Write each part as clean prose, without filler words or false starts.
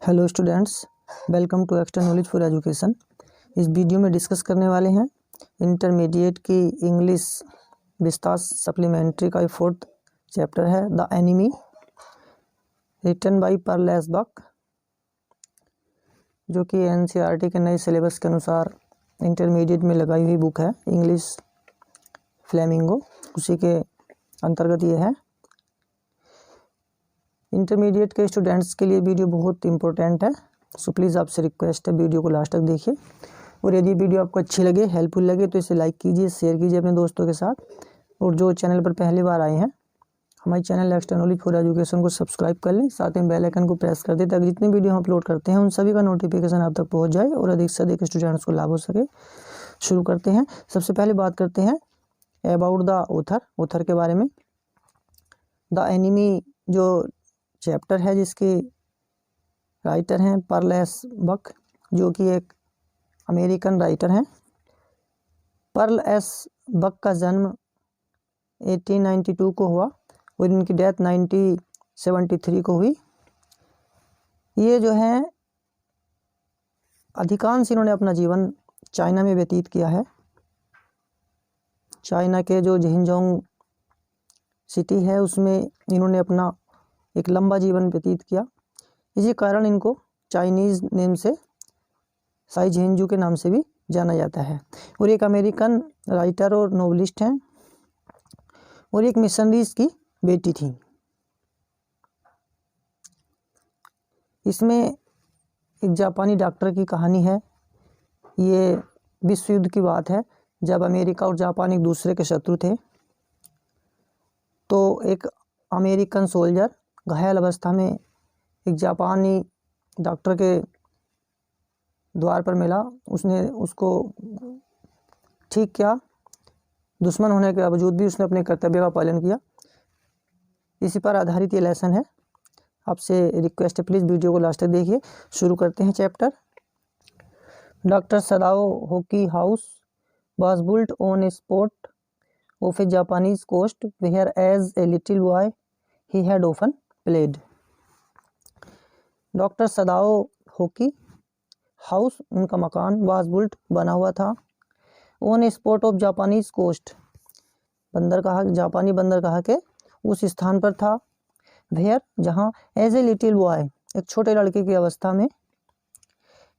Hello students, welcome to extra knowledge for education. इस video में discuss करने वाले हैं इंटरमीडिएट की इंग्लिश विस्तार सप्लीमेंट्री का 4th चैप्टर है the enemy, written by Pearl S Buck, जो कि एनसीईआरटी के नए सिलेबस के अनुसार इंटरमीडिएट में लगाई हुई बुक है इंग्लिश फ्लेमिंगो, उसी के अंतर्गत ये है। इंटरमीडिएट के स्टूडेंट्स के लिए वीडियो बहुत इंपॉर्टेंट है, सो प्लीज़ आपसे रिक्वेस्ट है वीडियो को लास्ट तक देखिए। और यदि वीडियो आपको अच्छी लगे, हेल्पफुल लगे तो इसे लाइक कीजिए, शेयर कीजिए अपने दोस्तों के साथ। और जो चैनल पर पहली बार आए हैं, हमारे channel extra knowledge for education को सब्सक्राइब कर लें, साथ में बेल आइकन को प्रेस कर दें ताकि जितनी वीडियो हम अपलोड करते हैं उन सभी का नोटिफिकेशन आप तक पहुँच जाए और अधिक से अधिक स्टूडेंट्स को लाभ हो सके। शुरू करते हैं। सबसे पहले बात करते हैं अबाउट द ऑथर के बारे में। द एनिमी जो चैप्टर है जिसके राइटर हैं पर्ल एस बक, जो कि एक अमेरिकन राइटर हैं। पर्ल एस बक का जन्म 1892 को हुआ और इनकी डेथ 1973 को हुई। ये जो है अधिकांश इन्होंने अपना जीवन चाइना में व्यतीत किया है। चाइना के जो जिनजोंग सिटी है उसमें इन्होंने अपना एक लंबा जीवन व्यतीत किया। इसी कारण इनको चाइनीज़ नेम से साई झेंजू के नाम से भी जाना जाता है। और एक अमेरिकन राइटर और नोवेलिस्ट हैं और एक मिशनरीज की बेटी थी। इसमें एक जापानी डॉक्टर की कहानी है। ये विश्व युद्ध की बात है, जब अमेरिका और जापान एक दूसरे के शत्रु थे, तो एक अमेरिकन सोल्जर घायल अवस्था में एक जापानी डॉक्टर के द्वार पर मिला। उसने उसको ठीक किया। दुश्मन होने के बावजूद भी उसने अपने कर्तव्य का पालन किया। इसी पर आधारित ये लेसन है। आपसे रिक्वेस्ट है, प्लीज़ वीडियो को लास्ट तक देखिए। शुरू करते हैं chapter. Doctor Sadao hockey house was built on a spot of a Japanese coast where as a little boy he had often played. Doctor Sadao hockey house, उनका मकान, was built, बना हुआ था, on a spot of Japanese coast, बंदरगाह, जापानी बंदरगाह के उस स्थान पर था, where, जहाँ, as a little boy, एक छोटे लड़के की अवस्था में,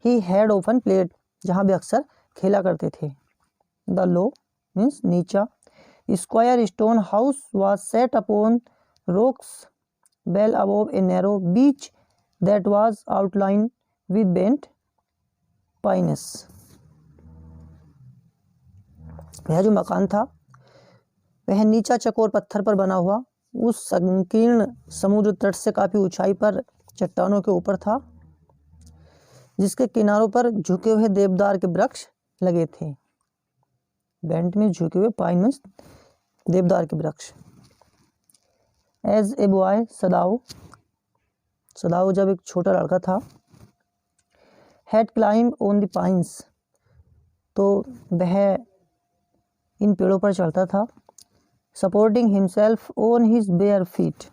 he had often played, जहाँ वे अक्सर खेला करते थे। The low means नीचा, square stone house was set upon rocks well above a narrow beach that was outlined with bent pines. यह जो मकान था वह नीचा चकोर पत्थर पर बना हुआ उस संकीर्ण समुद्र तट से काफी ऊंचाई पर चट्टानों के ऊपर था, जिसके किनारों पर झुके हुए देवदार के वृक्ष लगे थे। बेंट में झुके हुए, पाइन में देवदार के वृक्ष। एज ए बॉय, सदाओ जब एक छोटा लड़का था, had climb on the pines, तो वह इन पेड़ों पर चढ़ता था। Supporting himself on his bare feet,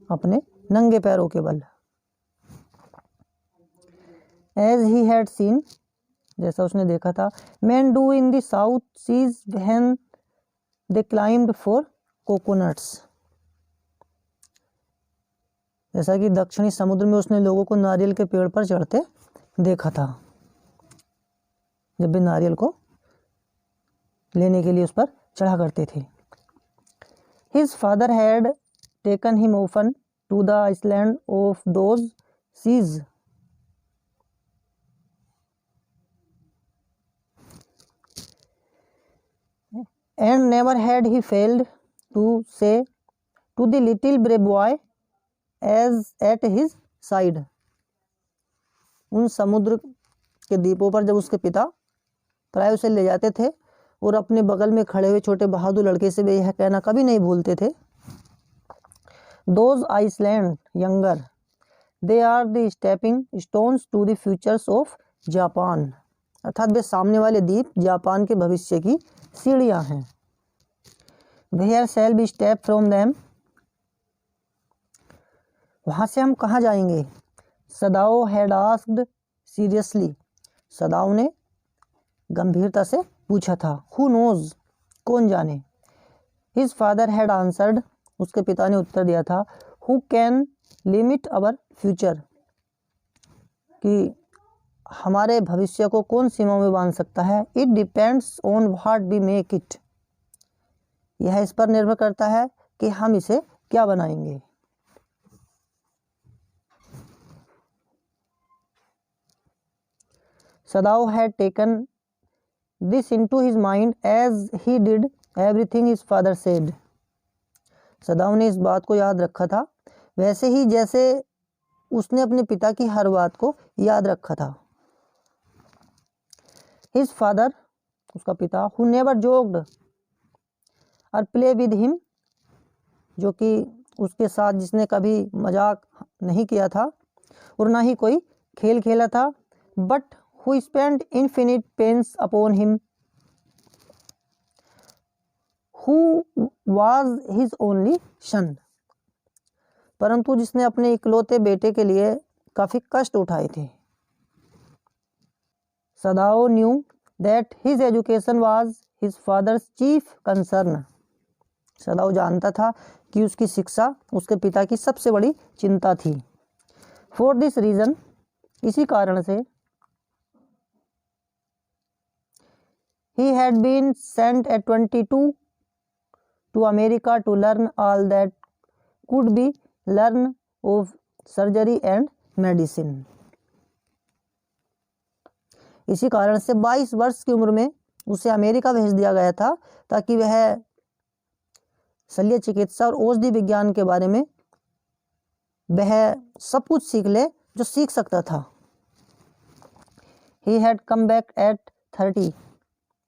अपने नंगे पैरों के बल। एज ही हैड सीन, जैसा उसने देखा था, men do in the south seas when they climbed for coconuts, जैसा कि दक्षिणी समुद्र में उसने लोगों को नारियल के पेड़ पर चढ़ते देखा था, जब वे नारियल को लेने के लिए उस पर चढ़ा करते थे। His father had taken him often to the island of those seas, and never had he failed to say to the little brave boy as at his side. उन समुद्र के द्वीपों पर जब उसके पिता प्राय उसे ले जाते थे और अपने बगल में खड़े हुए छोटे बहादुर लड़के से वे यह कहना कभी नहीं भूलते थे, Those islands younger, they are the stepping stones to the futures of Japan. अर्थात वे सामने वाले द्वीप जापान के भविष्य की सीढ़ियां हैं। Where shall we step from them? वहाँ से हम कहाँ जाएंगे? सदाओ हैड आस्क्ड सीरियसली, सदाओ ने गंभीरता से पूछा था। हु नोज, कौन जाने। हिज फादर हैड आंसर्ड, उसके पिता ने उत्तर दिया था। Who can limit our future, कि हमारे भविष्य को कौन सीमा में बांध सकता है। It depends on what we make it, यह इस पर निर्भर करता है कि हम इसे क्या बनाएंगे। Sadao had taken this into his mind as he did everything his father said, Sadao ने इस बात को याद रखा था वैसे ही जैसे उसने अपने पिता की हर बात को याद रखा था। हिज फादर, उसका पिता, हु नेवर जोक्ड और प्ले विद हिम, जो कि उसके साथ जिसने कभी मजाक नहीं किया था और ना ही कोई खेल खेला था। But who spend infinite pains upon him, who was his only son, परंतु जिसने अपने इकलौते बेटे के लिए काफी कष्ट उठाए थे। Sadao knew that his education was his father's chief concern, Sadao जानता था कि उसकी शिक्षा उसके पिता की सबसे बड़ी चिंता थी। फॉर दिस रीजन, इसी कारण से, he had been sent at 22 to America to learn all that could be learned of surgery and medicine, इसी कारण से 22 वर्ष की उम्र में उसे अमेरिका भेज दिया गया था ताकि वह शल्य चिकित्सा और औषधि विज्ञान के बारे में वह सब कुछ सीख ले जो सीख सकता था। He had come back at 30,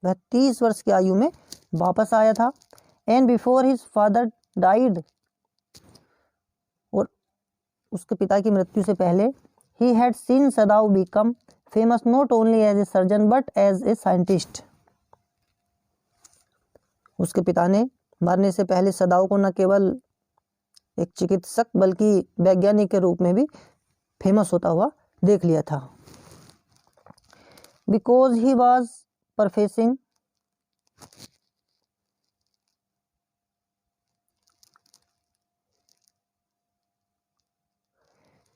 वह 30 वर्ष की आयु में वापस आया था। And before his father died, और उसके पिता की मृत्यु से पहले, he had seen Sadao become famous not only as a surgeon but as a scientist, उसके पिता ने मरने से पहले सदाओ को न केवल एक चिकित्सक बल्कि वैज्ञानिक के रूप में भी फेमस होता हुआ देख लिया था। Because he was perfecting,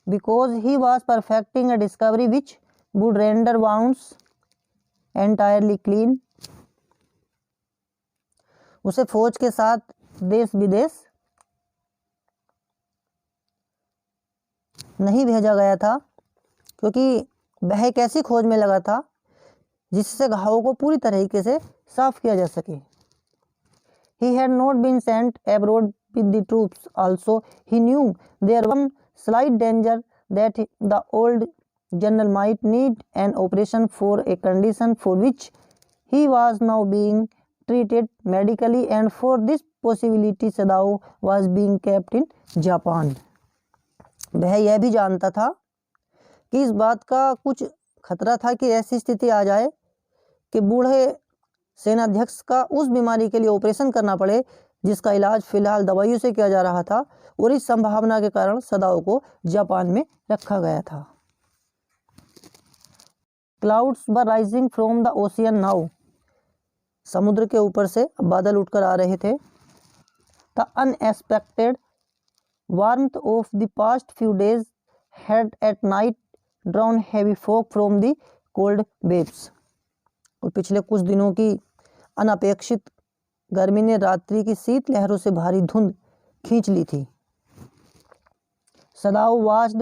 because he was perfecting a discovery which would render wounds entirely clean, उसे फौज के साथ देश विदेश नहीं भेजा गया था क्योंकि वह एक ऐसी खोज में लगा था जिससे घावों को पूरी तरीके से साफ किया जा सके। He had not been sent abroad with the troops also. He knew there was one slight danger that the old general might need an operation for a condition for which he was now being treated medically, and for this possibility Sadao was being kept in Japan. वह यह भी जानता था कि इस बात का कुछ खतरा था कि ऐसी स्थिति आ जाए कि बूढ़े सेनाध्यक्ष का उस बीमारी के लिए ऑपरेशन करना पड़े जिसका इलाज फिलहाल दवाइयों से किया जा रहा था, और इस संभावना के कारण सदाओ को जापान में रखा गया था। Clouds were rising from the ocean now, समुद्र के ऊपर से बादल उठकर आ रहे थे। The unexpected warmth of the past few days had at night drawn heavy fog from the cold waves, और पिछले कुछ दिनों की अनपेक्षित गर्मी ने रात्रि की शीत लहरों से भारी धुंध खींच ली थी। सदाओ watched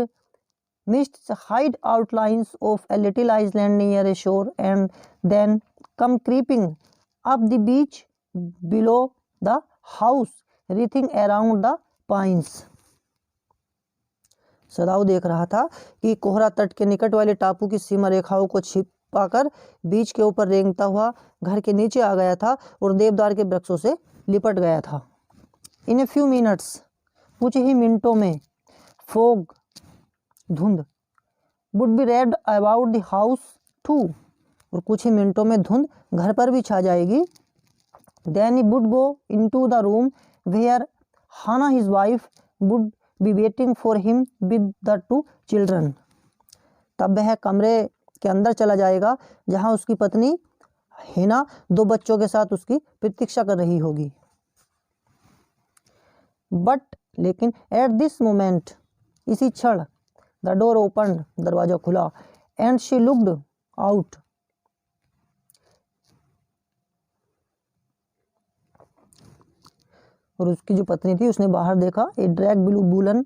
mists hide outlines of a little island near a shore and then come creeping up the beach below the house, wreathing around the pines. सदाओ देख रहा था कि कोहरा तट के निकट वाले टापू की सीमा रेखाओं को छिपाकर बीच के ऊपर रेंगता हुआ घर के नीचे आ गया था और देवदार के वृक्षों से लिपट गया था। इन ए फ्यू मिनट्स, कुछ ही मिनटों में, फॉग, धुंध, would be red about the house too, और कुछ ही मिनटों में धुंध घर पर भी छा जाएगी। Then he would go into the room where Hana his wife would be waiting for him with the 2 children, तब वह कमरे के अंदर चला जाएगा जहां उसकी पत्नी हिना 2 बच्चों के साथ उसकी प्रतीक्षा कर रही होगी। बट लेकिन एट दिस मोमेंट, इसी क्षण, द डोर ओपन, दरवाजा खुला, एंड शी लुक्ड आउट, और उसकी जो पत्नी थी उसने बाहर देखा। ए ड्रैग ब्लू वूलन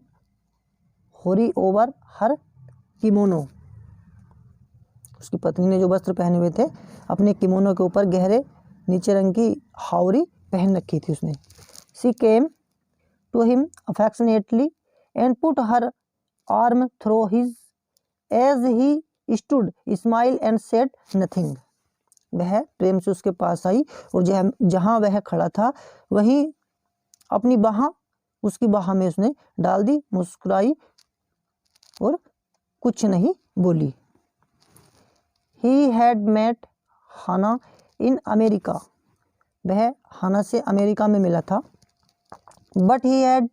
होरी ओवर हर किमोनो, उसकी पत्नी ने जो वस्त्र पहने हुए थे अपने किमोनो के ऊपर गहरे नीचे रंग की हावरी पहन रखी थी उसने। She came to him affectionately and put her arm through his as he stood, smile and said nothing. वह प्रेम से उसके पास आई और जहां वह खड़ा था वहीं अपनी बाह उसकी बाह में उसने डाल दी, मुस्कुराई और कुछ नहीं बोली। He had met Hana in America, वह हाना से अमेरिका में मिला था। But he had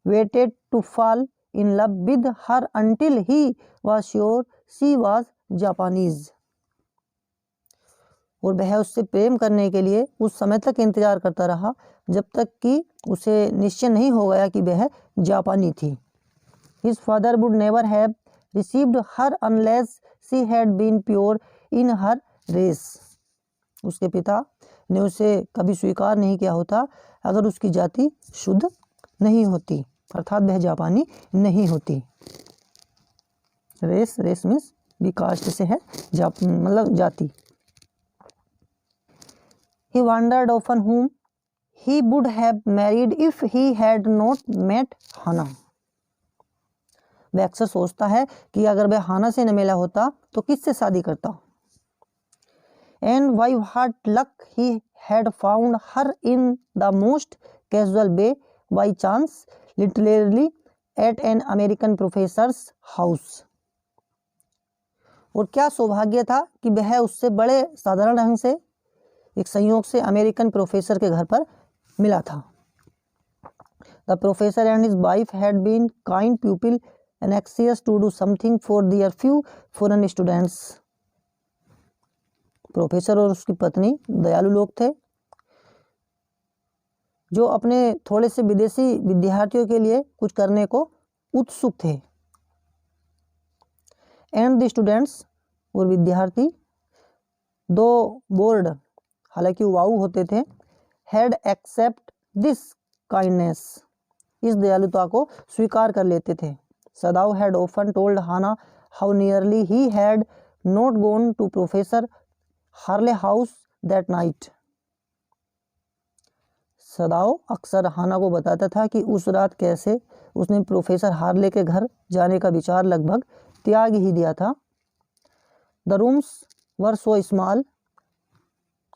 waited to fall in love with her until he was sure she was Japanese, और वह उससे प्रेम करने के लिए उस समय तक इंतजार करता रहा जब तक कि उसे निश्चय नहीं हो गया कि वह जापानी थी। His father would never have received her unless she had been pure in her race, उसके पिता ने उसे कभी स्वीकार नहीं किया होता अगर उसकी जाति शुद्ध नहीं होती, अर्थात वह जापानी नहीं होती। रेस मीन्स भी कास्ट से है, मतलब जाति। He wondered often whom he would have married if he had not met Hannah, वह अक्सर सोचता है कि अगर वह हाना से न मिला होता तो किससे शादी करता। And by what luck he had found her in the most casual way, by chance, literally at an American professor's house, और क्या सौभाग्य था कि वह उससे बड़े साधारण ढंग से एक संयोग से अमेरिकन प्रोफेसर के घर पर मिला था। The professor and his wife had been kind people and anxious to do something for their few foreign students, professor और उसकी पत्नी दयालु लोग थे जो अपने थोड़े से विदेशी विद्यार्थियों के लिए कुछ करने को उत्सुक थे। एंड द स्टूडेंट्स, और विद्यार्थी, दो बोर्ड, हालांकि वाऊ होते थे, हैड एक्सेप्ट दिस काइंडनेस, इस दयालुता को स्वीकार कर लेते थे। Sadao had often told Hana how nearly he had not gone to professor Harley house that night, Sadao अक्सर हाना को बताता था कि उस रात कैसे उसने प्रोफेसर हार्ले के घर जाने का विचार लगभग त्याग ही दिया था। The rooms were so small,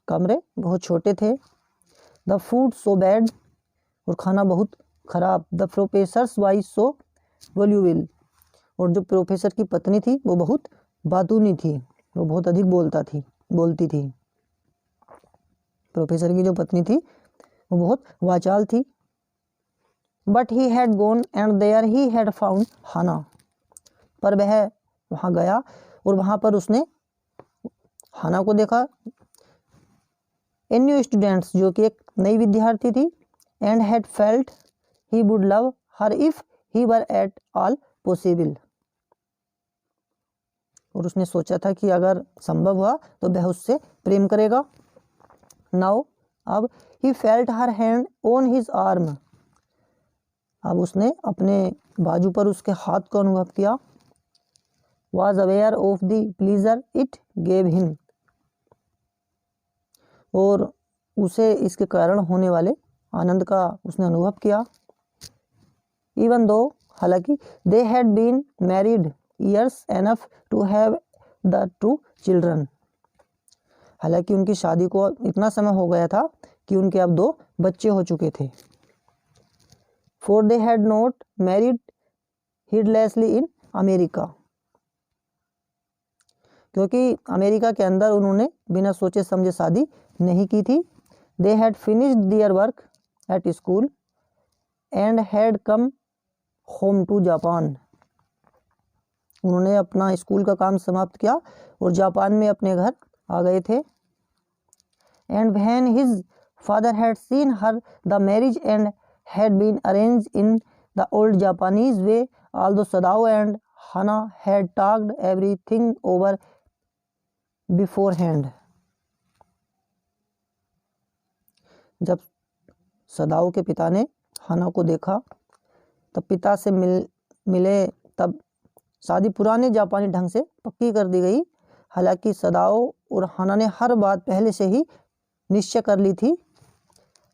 कमरे बहुत छोटे थे। द फूड सो बैड, और खाना बहुत खराब। The professors wife so voluble, और जो प्रोफेसर की पत्नी थी वो बहुत बातूनी थी, वो बहुत अधिक बोलती थी। प्रोफेसर की जो पत्नी थी वो बहुत वाचाल थी। But he had gone and there he had found Hana, पर वह वहाँ गया और वहाँ पर उसने हाना को देखा। ए न्यू स्टूडेंट्स, जो कि एक नई विद्यार्थी थी। And had felt he would love her if he were at all possible, और उसने सोचा था कि अगर संभव हुआ तो वह उससे प्रेम करेगा। नाउ, अब, he felt her hand on his arm, अब उसने अपने बाजू पर उसके हाथ को अनुभव किया। Was aware of the pleaser it gave him, और उसे इसके कारण होने वाले आनंद का उसने अनुभव किया। इवन दो, हालांकि, they had been married years enough to have the two children, हालांकि उनकी शादी को इतना समय हो गया था कि उनके अब 2 बच्चे हो चुके थे। For they had not married heedlessly in America, क्योंकि अमेरिका के अंदर उन्होंने बिना सोचे समझे शादी नहीं की थी। They had finished their work at school and had come home to Japan, उन्होंने अपना स्कूल का काम समाप्त किया और जापान में अपने घर आ गए थे। And when his father had seen her the marriage and had been arranged in the old Japanese way, although Sadao and Hana had talked everything over beforehand. जब सदाओ के पिता ने हाना को देखा तब पिता से मिले तब शादी पुराने जापानी ढंग से पक्की कर दी गई। हालांकि सदाओ और हाना ने हर बात पहले से ही निश्चय कर ली थी।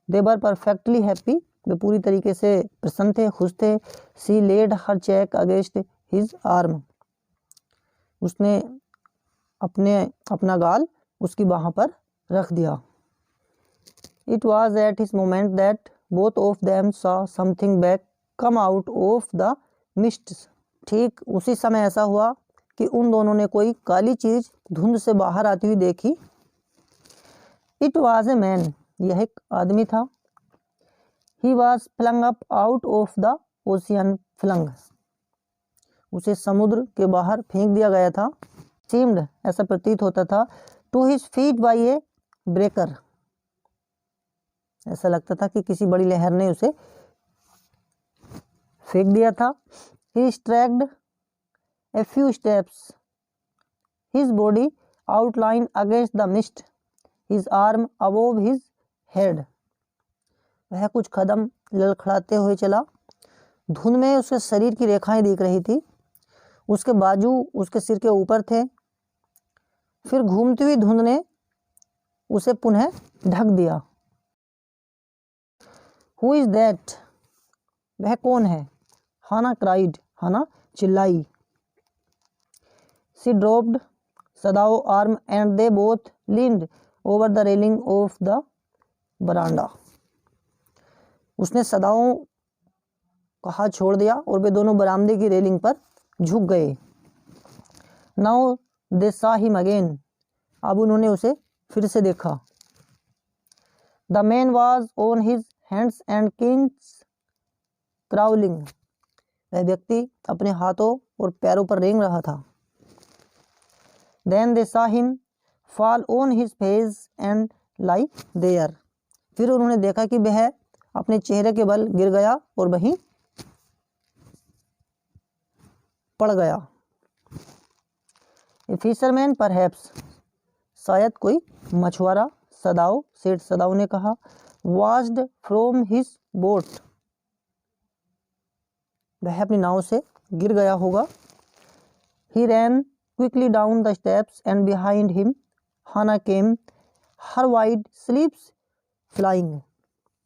दे वर परफेक्टली हैप्पी, वे पूरी तरीके से प्रसन्न थे, खुश थे। सी लेड हर चेक अगेंस्ट हिज आर्म, उसने अपना गाल उसकी बाह पर रख दिया। It was at his moment that both of them saw something back come out of the mist, ठीक उसी समय ऐसा हुआ कि उन दोनों ने कोई काली चीज धुंध से बाहर आती हुई देखी। इट वॉज ए मैन, यह एक आदमी था। He was flung up out of the ocean, flung, उसे समुद्र के बाहर फेंक दिया गया था। Seemed, ऐसा प्रतीत होता था, to his feet by a breaker, ऐसा लगता था कि किसी बड़ी लहर ने उसे फेंक दिया था। He staggered a few steps, his body outlined against the mist, his arm above his head, वह कुछ कदम लड़खड़ाते हुए चला। धुंध में उसके शरीर की रेखाएं दिख रही थी, उसके बाजू उसके सिर के ऊपर थे। फिर घूमती हुई धुंध ने उसे पुनः ढक दिया। हु इज दैट, वह कौन है? हाना क्राइड, हाना चिल्लाई। She dropped Sadao arm and they both leaned over the railing of the veranda, उसने सदाओं का हाथ छोड़ दिया और वे दोनों बरामदे की रेलिंग पर झुक गए। Now they saw him again, अब उन्होंने उसे फिर से देखा। The man was on his hands and Kings crawling, वह व्यक्ति अपने हाथों और पैरों पर रेंग रहा था। Then they saw him fall on his face and lie there, फिर उन्होंने देखा कि वह अपने चेहरे के बल गिर गया और वहीं पड़ गया। ए फिशरमैन परहैप्स, शायद कोई मछुआरा, सदाओ सेठ सदाओ ने कहा। वॉच्ड फ्रॉम हिज बोट, वह अपनी नाव से गिर गया होगा। He ran quickly down the steps and behind him Hana came, her wide sleeves flying,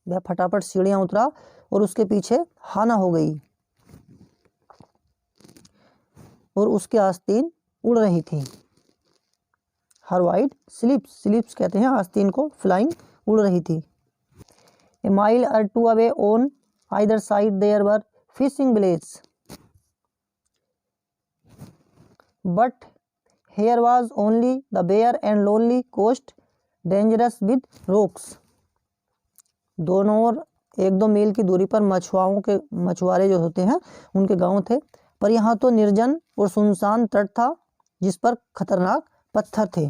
वह फटाफट सीढ़ियां उतरा और उसके पीछे हाना हो गई और उसके आस्तीन उड़ रही थी। हर वाइड स्लिप्स, स्लिप्स कहते हैं आस्तीन को, फ्लाइंग उड़ रही थी। A mile or two away on either side there were fishing village, but here was only the bare and lonely coast dangerous with rocks, दोनों ओर 1-2 मील की दूरी पर मछुआरे जो होते हैं उनके गांव थे, पर यहाँ तो निर्जन और सुनसान तट था जिस पर खतरनाक पत्थर थे।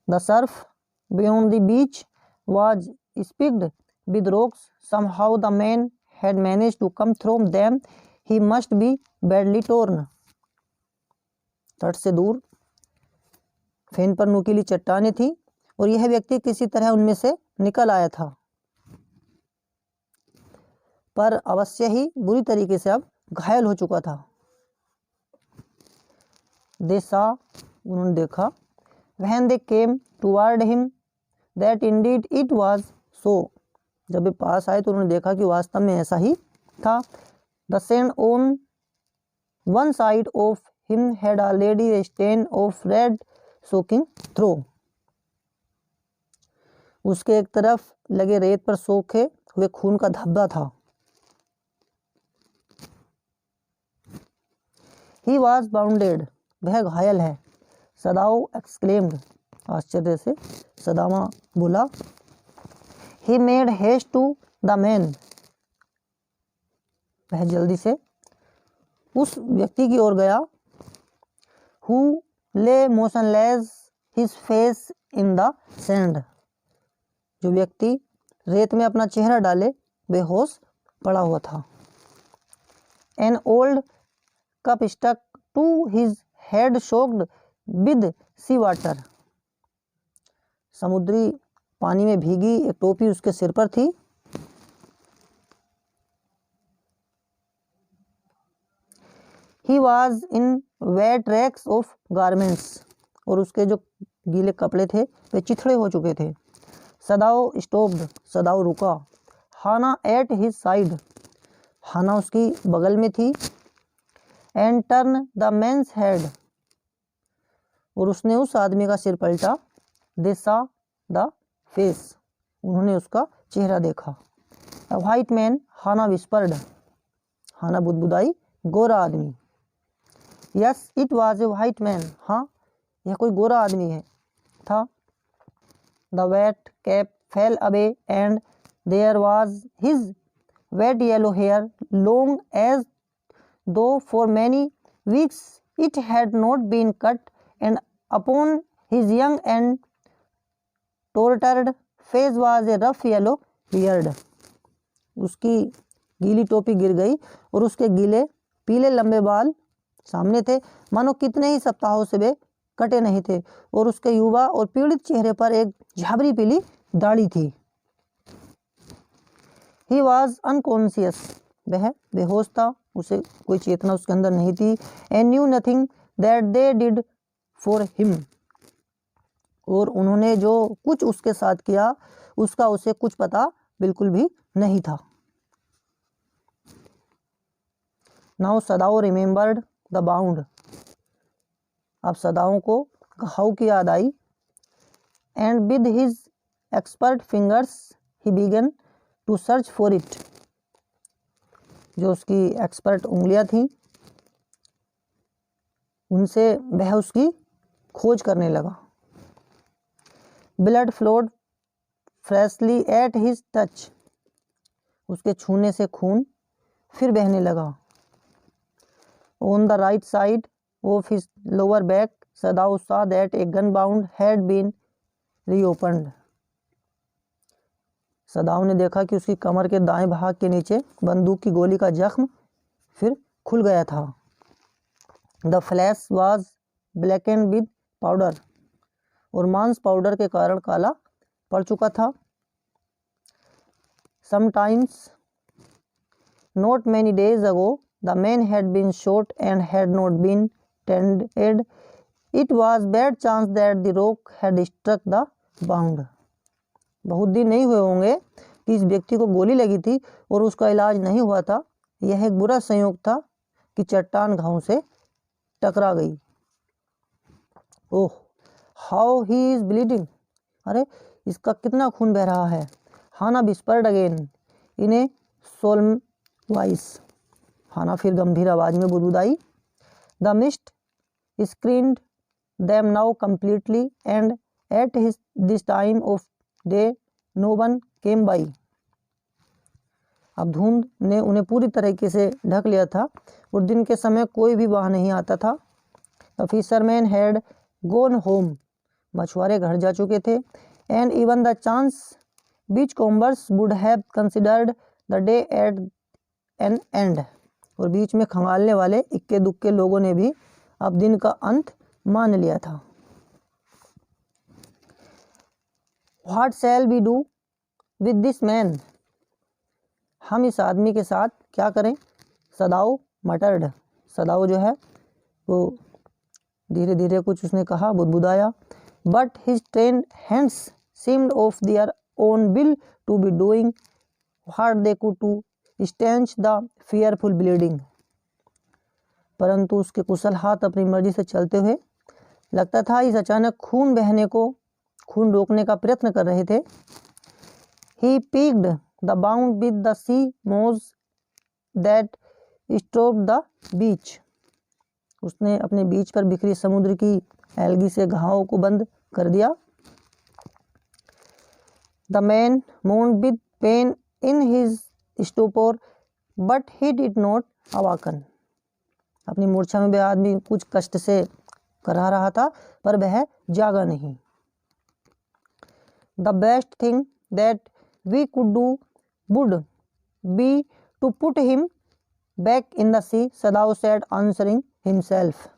The surf beyond the beach was spiked with rocks, somehow the man had managed to come through them, he must be badly torn, तट से दूर फेन पर नुकीली चट्टानें थी और यह व्यक्ति किसी तरह उनमें से निकल आया था, पर अवश्य ही बुरी तरीके से अब घायल हो चुका था। दे सॉ, उन्होंने देखा। When they came toward him that Indeed it was so, जब वे पास आए तो उन्होंने देखा कि वास्तव में ऐसा ही था। The sand on one side of him had already a stain of red soaking through, उसके एक तरफ लगे रेत पर सोखे हुए खून का धब्बा था। ही वॉज बाउंडेड, वह घायल है। सदाओ एक्सक्लेम्ड, आश्चर्य से सदामा बोला। He made haste to the man, वह जल्दी से उस व्यक्ति की ओर गया हु ले motionless his face in the sand, जो व्यक्ति रेत में अपना चेहरा डाले बेहोश पड़ा हुआ था। An old cap stuck to his head soaked with sea water, समुद्री पानी में भीगी एक टोपी उसके सिर पर थी। He was in wet rags of garments, और उसके जो गीले कपड़े थे वे चिथड़े हो चुके थे। सदाओ स्टॉप्ड, सदाओ रुका। Hana at his side, Hana उसकी बगल में थी। And turn the man's head, और उसने उस आदमी का सिर पलटा। दे सा द फेस, उन्होंने उसका चेहरा देखा। A white man, Hana whispered, Hana बुदबुदाई, गोरा आदमी। Yes it was a white man, हाँ यह कोई गोरा आदमी है था। The wet cap fell away and there was his wet yellow hair long as though for many weeks it had not been cut and upon his young and tortured face was a rough yellow beard. उसकी गीली टोपी गिर गई और उसके गीले पीले लंबे बाल सामने थे, मानो कितने ही सप्ताहों से वे कटे नहीं थे, और उसके युवा और पीड़ित चेहरे पर एक झाबरी पीली दाढ़ी थी। ही वॉज अनकॉन्शियस, वह बेहोश था, उसे कोई चेतना उसके अंदर नहीं थी। And knew nothing that they did for him, और उन्होंने जो कुछ उसके साथ किया उसका उसे कुछ पता बिल्कुल भी नहीं था। Now Sadao remembered the wound, अब सदाओं को घाव की याद आई। And with his expert fingers he began to search for it, जो उसकी एक्सपर्ट उंगलियां थीं उनसे वह उसकी खोज करने लगा। Blood flowed freshly at his touch, उसके छूने से खून फिर बहने लगा। On the right side of his lower back Sadao saw that a gun bound had been reopened, सदाओ ने देखा कि उसकी कमर के दाएं भाग के नीचे बंदूक की गोली का जख्म फिर खुल गया था। The flesh was blackened with powder, और मांस पाउडर के कारण काला पड़ चुका था। Sometimes not many days ago the man had been shot and had not been tended, it was bad chance that the rock had struck the wound, बहुत दिन नहीं हुए होंगे कि इस व्यक्ति को गोली लगी थी और उसका इलाज नहीं हुआ था। यह एक बुरा संयोग था कि चट्टान घाव से टकरा गई। Oh how he is bleeding, अरे इसका कितना खून बह रहा है। Hana whispered again in a solemn voice, Hana फिर गंभीर आवाज में बुदबुदाई। The mist screened them now completely and at this time of day no one came by, अब धुंध ने उन्हें पूरी तरीके से ढक लिया था और दिन के समय कोई भी वहाँ नहीं आता था। The fisherman had gone home, मछुआरे घर जा चुके थे। And even the chance beach combers would have considered the day at an end, और बीच में खंगालने वाले इक्के दुक्के लोगों ने भी अब दिन का अंत मान लिया था। What shall we do with this man, हम इस आदमी के साथ क्या करें। सदाओ मटर्ड, सदाओ जो है वो धीरे धीरे कुछ उसने कहा, बुदबुदाया। But his trained hands seemed of their own will to be doing what they could to stench the fearful bleeding, परंतु उसके कुशल हाथ अपनी मर्जी से चलते हुए लगता था इस अचानक खून बहने को, खून रोकने का प्रयत्न कर रहे थे। He picked the wound with the sea moss that stroked the beach, उसने अपने बीच पर बिखरी समुद्र की एल्गी से घाव को बंद कर दिया। The man moaned with pain in his stupor but he did not awaken, अपनी मूर्छा में वह आदमी कुछ कष्ट से करा रहा था, पर वह जागा नहीं। The best thing that we could do would be to put him back in the sea, Sadao said answering himself.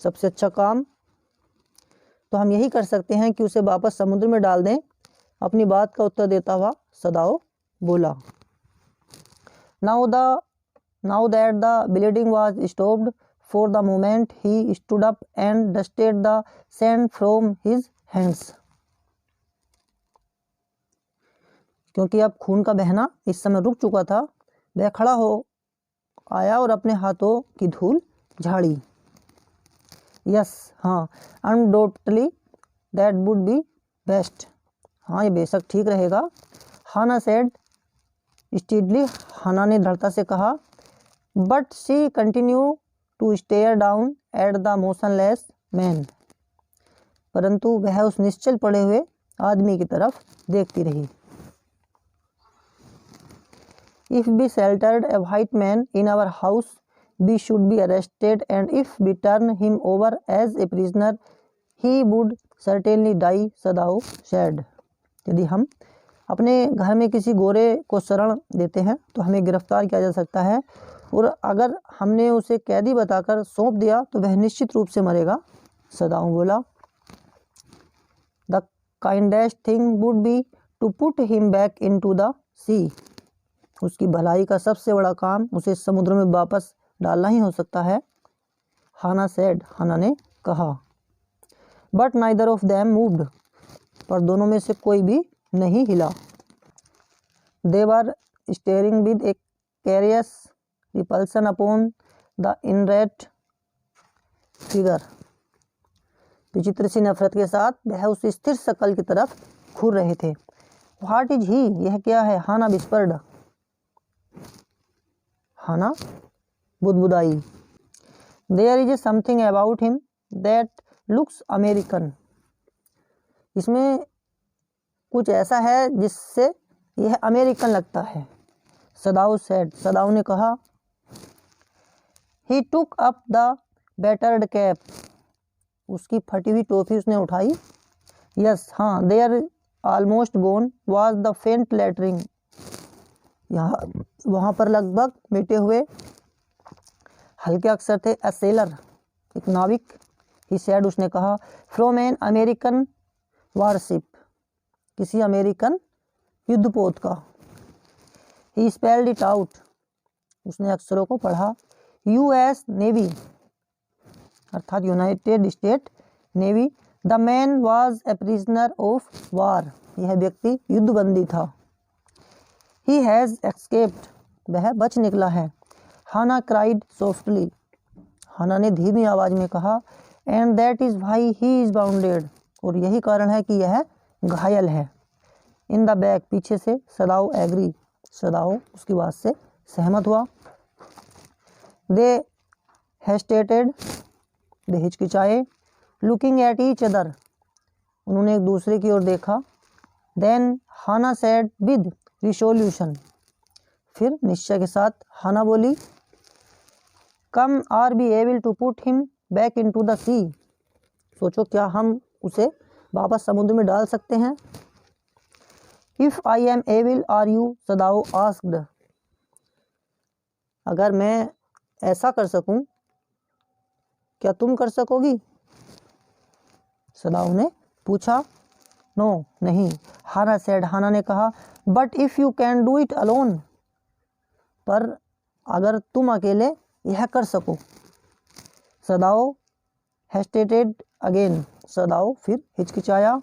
सबसे अच्छा काम तो हम यही कर सकते हैं कि उसे वापस समुद्र में डाल दें, अपनी बात का उत्तर देता हुआ सदाओ बोला। Now that the bleeding was stopped for the moment, he stood up and dusted the sand from his hands. क्योंकि अब खून का बहना इस समय रुक चुका था, वह खड़ा हो आया और अपने हाथों की धूल झाड़ी। यस, हाँ, undoubtedly that would be best. हाँ, ये बेशक ठीक रहेगा। हाना सेड स्टीडली, हाना ने दृढ़ता से कहा। But she continue to stare down at the motionless man, परंतु वह उस निश्चल पड़े हुए आदमी की तरफ देखती रही। If we sheltered a white man in our house we should be arrested, and if we turn him over as a prisoner he would certainly die, Sadao said. यदि हम अपने घर में किसी गोरे को शरण देते हैं तो हमें गिरफ्तार किया जा सकता है, और अगर हमने उसे कैदी बताकर सौंप दिया तो वह निश्चित रूप से मरेगा, सदाओ बोला। The kindest thing would be to put him back into the sea, उसकी भलाई का सबसे बड़ा काम उसे समुद्र में वापस डालना ही हो सकता है, हाना सेड, हाना ने कहा। But neither of them moved, पर दोनों में से कोई भी नहीं हिला। They were staring with a curious repulsion upon the inert figure, विचित्र सी नफरत के साथ वह उस स्थिर शकल की तरफ घूर रहे थे। व्हाट इज ही, यह क्या है, हाना विस्पर्ड, हाना बुदबुदाई। There is a something about him that looks American, इसमें कुछ ऐसा है जिससे यह अमेरिकन लगता है, सदाओ सेड, सदाओ ने कहा। He took up the battered cap, उसकी फटी हुई टोपी उसने उठाई। यस, हाँ, there almost gone was the faint lettering, यहाँ वहाँ पर लगभग मिटे हुए हल्के अक्षर थे। ए सेलर, एक नाविक, ही सेड, उसने कहा। फ्रॉम एन अमेरिकन वारशिप, किसी अमेरिकन युद्धपोत का। ही स्पेल्ड इट आउट, उसने अक्षरों को पढ़ा। यूएस नेवी, अर्थात United state navy. The man was a prisoner of वार, यह व्यक्ति युद्धबंदी था। ही हैज़ एस्केप्ड, वह बच निकला है। हाना क्राइड सॉफ्टली, हाना ने धीमी आवाज में कहा। And that is why he is bounded, और यही कारण है कि यह घायल है। इन द बैक, पीछे से। सदाओ एग्री, सदाओ उसकी बात से सहमत हुआ। दे हेस्टेटेड, वे हिचकिचाए। लुकिंग एट ईच अदर, उन्होंने एक दूसरे की ओर देखा। Then Hana said with resolution, फिर निश्चय के साथ हाना बोली। Come are we able to put him back into the sea, सोचो क्या हम उसे वापस समुद्र में डाल सकते हैं। If I am able are you, Sadao asked, अगर मैं ऐसा कर सकूं क्या तुम कर सकोगी, सदाओ ने पूछा। नो, नहीं, हाना सेड, हाना ने कहा। But if you can do it alone, पर अगर तुम अकेले यह कर सको। सदाओ हेस्टेटेड अगेन, सदाओ फिर हिचकिचाया।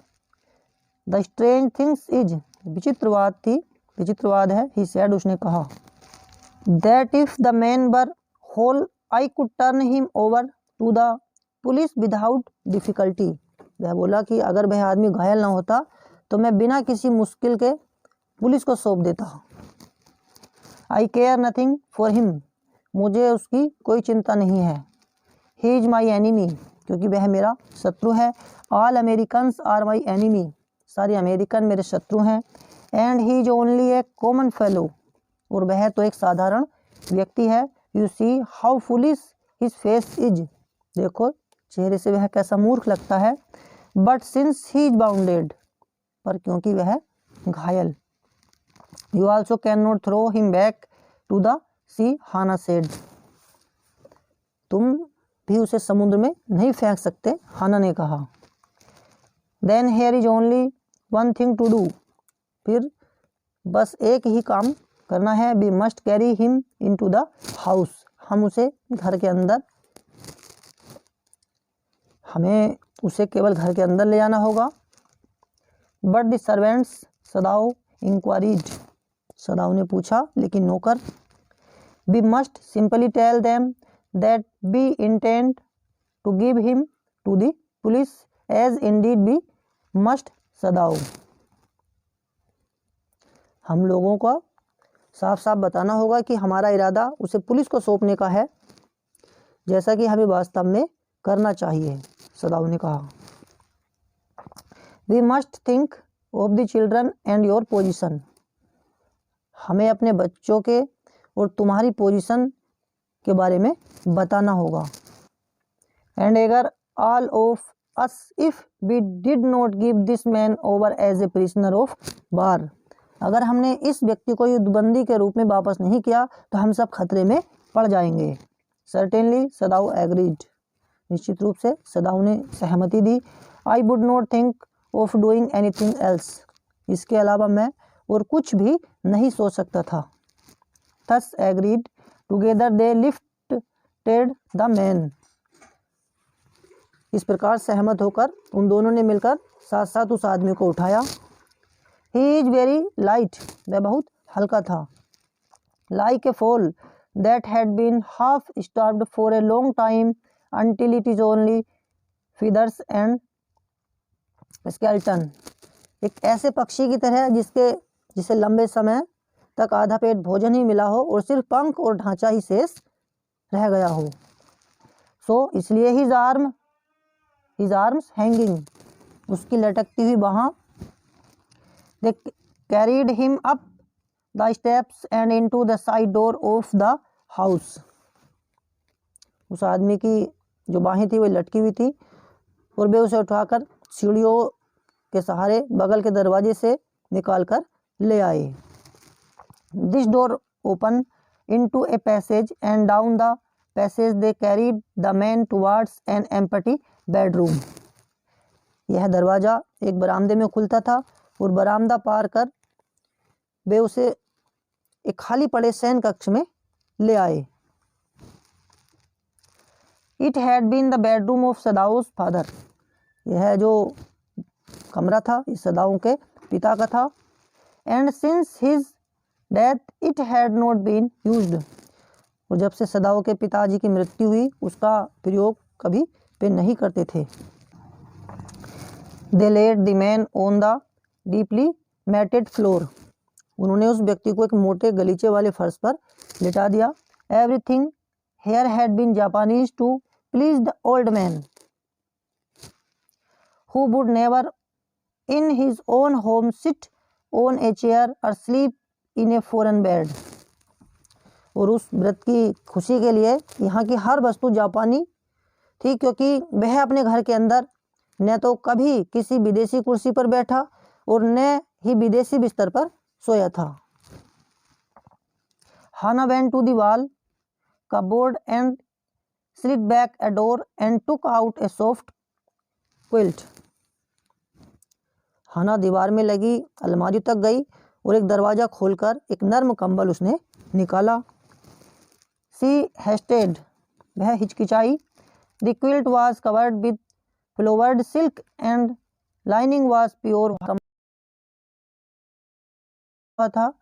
द स्ट्रेंज थिंग्स इज, विचित्रवाद है, ही सेड, उसने कहा। That if the man were whole I could turn him over to the police without difficulty, वह बोला कि अगर वह आदमी घायल ना होता तो मैं बिना किसी मुश्किल के पुलिस को सौंप देता। आई केयर नथिंग फॉर हिम, मुझे उसकी कोई चिंता नहीं है। ही इज माई एनिमी, क्योंकि वह मेरा शत्रु है। All Americans are my enemy, सारे अमेरिकन मेरे शत्रु हैं। And he is only a common fellow, और वह तो एक साधारण व्यक्ति है। You see how foolish his face is, देखो चेहरे से वह कैसा मूर्ख लगता है। But since he is bounded, पर क्योंकि वह घायल। You also can not throw him back to the sea, Hana said, तुम भी उसे समुद्र में नहीं फेंक सकते, हाना ने कहा। Then here is only one thing to do, फिर बस एक ही काम करना है। We must carry him into the house, हम उसे घर के अंदर, हमें उसे केवल घर के अंदर ले जाना होगा। But the servants, Sadao inquired, Sadao ने पूछा, लेकिन नौकर। We must simply tell them that we intend to give him to the police as indeed we must, Sadao, हम लोगों को साफ साफ बताना होगा कि हमारा इरादा उसे पुलिस को सौंपने का है, जैसा कि हमें वास्तव में करना चाहिए, सदाओ ने कहा। We must think of the children and your position, हमें अपने बच्चों के और तुम्हारी पोजीशन के बारे में बताना होगा। एंड अगर all of us if we did not give this man over as a prisoner of war, अगर हमने इस व्यक्ति को युद्धबंदी के रूप में वापस नहीं किया तो हम सब खतरे में पड़ जाएंगे। सर्टेनली, सदाओ एग्रीड, निश्चित रूप से सदाओ ने सहमति दी। I would not think of doing anything else, इसके अलावा मैं और कुछ भी नहीं सोच सकता था। Thus agreed together they lifted the man, इस प्रकार सहमत होकर उन दोनों ने मिलकर साथ साथ उस आदमी को उठाया। ही इज वेरी लाइट, वह बहुत हल्का था। Like a fall that had been half starved for a long time until it is only feathers and skeleton, एक ऐसे पक्षी की तरह जिसे लंबे समय तक आधा पेट भोजन ही मिला हो और सिर्फ पंख और ढांचा ही शेष रह गया हो। सो इसलिए हिज आर्म्स हैंगिंग, उसकी लटकती हुई बाहां। They carried him up the steps and into the side door of the house, उस आदमी की जो बाहें थी वो लटकी हुई थी और वे उसे उठाकर सीढ़ियों के सहारे बगल के दरवाजे से निकालकर ले आए। This door open into a passage and down the passage they carried the man towards an empty bedroom, यह दरवाज़ा एक बरामदे में खुलता था और बरामदा पार कर वे उसे एक खाली पड़े शयन कक्ष में ले आए। It had been the bedroom of Sadao's father, यह जो कमरा था इस सदाओं के पिता का था। And since his death it had not been used, और जब से सदाओं के पिताजी की मृत्यु हुई उसका प्रयोग कभी वे नहीं करते थे। They laid the man on the deeply matted floor, उन्होंने उस व्यक्ति को एक मोटे गलीचे वाले फर्श पर लिटा दिया। Everything here had been Japanese to please the old man who would never in his own home sit on a chair और sleep in a foreign bed, और उस व्रत की खुशी के लिए यहाँ की हर वस्तु जापानी थी, क्योंकि वह अपने घर के अंदर न तो कभी किसी विदेशी कुर्सी पर बैठा और न ही विदेशी बिस्तर पर सोया था। Hana went to the wall cupboard and slid back a door and took out a soft quilt, हाना दीवार में लगी अलमारी तक गई और एक दरवाजा खोलकर एक नर्म कंबल उसने निकाला। सी हेस्टेड, वह हिचकिचाई। The quilt was covered with flowered silk and lining was pure था,